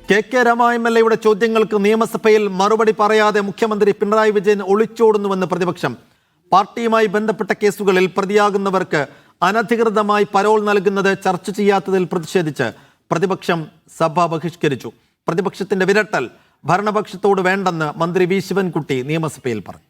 K Rama MLA ചോദ്യങ്ങൾക്ക് നിയമസഭയിൽ മറുപടി പറയാതെ മുഖ്യമന്ത്രി പിണറായി വിജയൻ ഒളിച്ചോടുന്നുവെന്ന് പ്രതിപക്ഷം. പാർട്ടിയുമായി ബന്ധപ്പെട്ട കേസുകളിൽ പ്രതിയാകുന്നവർക്ക് അനധികൃതമായി പരോൾ നൽകുന്നത് ചർച്ച ചെയ്യാത്തതിൽ പ്രതിഷേധിച്ച് പ്രതിപക്ഷം സഭ ബഹിഷ്കരിച്ചു. പ്രതിപക്ഷത്തിന്റെ വിരട്ടൽ ഭരണപക്ഷത്തോട് വേണ്ടെന്ന് മന്ത്രി വി ശിവൻകുട്ടി നിയമസഭയിൽ പറഞ്ഞു.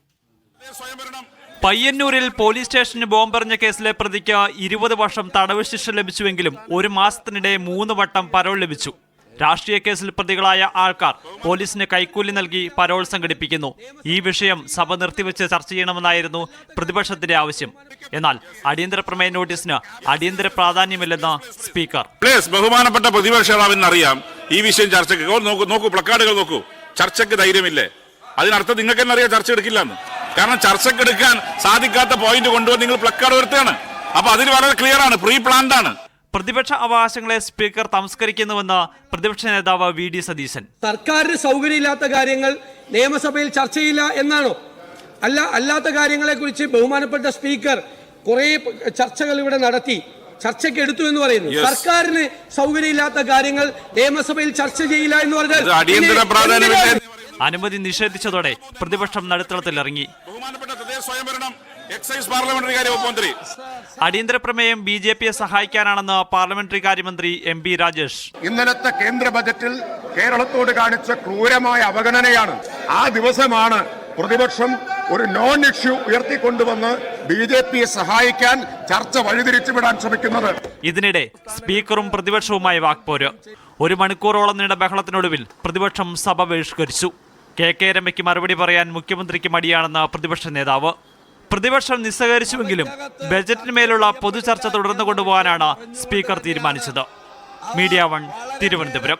പയ്യന്നൂരിൽ പോലീസ് സ്റ്റേഷന് ബോംബെറിഞ്ഞ കേസിലെ പ്രതിക്ക് 20 വർഷം തടവ് ശിക്ഷ ലഭിച്ചുവെങ്കിലും 1 മാസത്തിനിടെ 3 വട്ടം പരോൾ ലഭിച്ചു. രാഷ്ട്രീയ കേസിൽ പ്രതികളായ ആൾക്കാർ പോലീസിന് കൈക്കൂലി നൽകി പരോൾ സംഘടിപ്പിക്കുന്നു. ഈ വിഷയം സഭ നിർത്തിവെച്ച് ചർച്ച ചെയ്യണമെന്നായിരുന്നു പ്രതിപക്ഷത്തിന്റെ ആവശ്യം. എന്നാൽ അടിയന്തര പ്രമേയ നോട്ടീസിന് അടിയന്തര പ്രാധാന്യമില്ലെന്ന് സ്പീക്കർ. ബഹുമാനപ്പെട്ട പ്രതിപക്ഷ നേതാവിനറിയാം ഈ വിഷയം ചർച്ചയ്ക്ക് നോക്കൂ, പ്ലക്കാർഡുകൾ നോക്കൂ. ചർച്ചയ്ക്ക് ധൈര്യമില്ലേ? അതിനർത്ഥം നിങ്ങൾക്ക് തന്നെ അറിയാം ചർച്ച എടുക്കില്ലെന്ന്. കാരണം ചർച്ചയ്ക്ക് എടുക്കാൻ സാധിക്കാത്ത പോയിന്റ് കൊണ്ടുവന്ന് നിങ്ങൾ പ്ലക്കാർഡ് ഉയർത്തുകയാണ്. അപ്പൊ അതിന് വളരെ ക്ലിയർ ആണ്, പ്രീ പ്ലാൻഡ് ആണ്. പ്രതിപക്ഷ അവകാശങ്ങളെ സ്പീക്കർ തമസ്കരിക്കുന്നുവെന്ന് പ്രതിപക്ഷ നേതാവ് VD സതീശൻ. സർക്കാരിന് സൗകര്യമില്ലാത്ത കാര്യങ്ങൾ നിയമസഭയിൽ ചർച്ചയില്ല എന്നാണോ? അല്ലാത്ത കാര്യങ്ങളെ കുറിച്ച് ബഹുമാനപ്പെട്ട സ്പീക്കർ കുറെ ചർച്ചകൾ ഇവിടെ നടത്തി, ചർച്ചയ്ക്ക് എടുത്തു എന്ന് പറയുന്നു. സർക്കാരിന് സൗകര്യമില്ലാത്ത കാര്യങ്ങൾ നിയമസഭയിൽ ചർച്ച ചെയ്യില്ല എന്ന് പറഞ്ഞാൽ അനുമതി നിഷേധിച്ചതോടെ പ്രതിപക്ഷം നടുത്തളത്തിലിറങ്ങി. അടിയന്തര പ്രമേയം BJPയെ സഹായിക്കാനാണെന്ന് പാർലമെന്ററി കാര്യമന്ത്രി MP രാജേഷ്. ഇന്നലത്തെ കേന്ദ്ര ബജറ്റിൽ കേരളത്തോട് കാണിച്ച ക്രൂരമായ അവഗണനയാണ്. ആ ദിവസമാണ് പ്രതിപക്ഷം ഒരു നോൺ ഇഷ്യൂ ഉയർത്തിക്കൊണ്ടുവന്ന് BJPയെ സഹായിക്കാൻ ചർച്ച വഴിതിരിച്ചുവിടാൻ ശ്രമിക്കുന്നത്. ഇതിനിടെ സ്പീക്കറും പ്രതിപക്ഷവുമായി വാക്പോര്. 1 മണിക്കൂറോളം നീണ്ട ബഹളത്തിനൊടുവിൽ പ്രതിപക്ഷം സഭ ബഹിഷ്കരിച്ചു. കെ രമയ്ക്ക് മറുപടി പറയാൻ മുഖ്യമന്ത്രിക്ക് മടിയാണെന്ന് പ്രതിപക്ഷ നേതാവ്. പ്രതിപക്ഷം നിസ്സഹകരിച്ചുവെങ്കിലും ബജറ്റിന്മേലുള്ള പൊതുചർച്ച തുടർന്നു കൊണ്ടുപോകാനാണ് സ്പീക്കർ തീരുമാനിച്ചത്. മീഡിയ 1 തിരുവനന്തപുരം.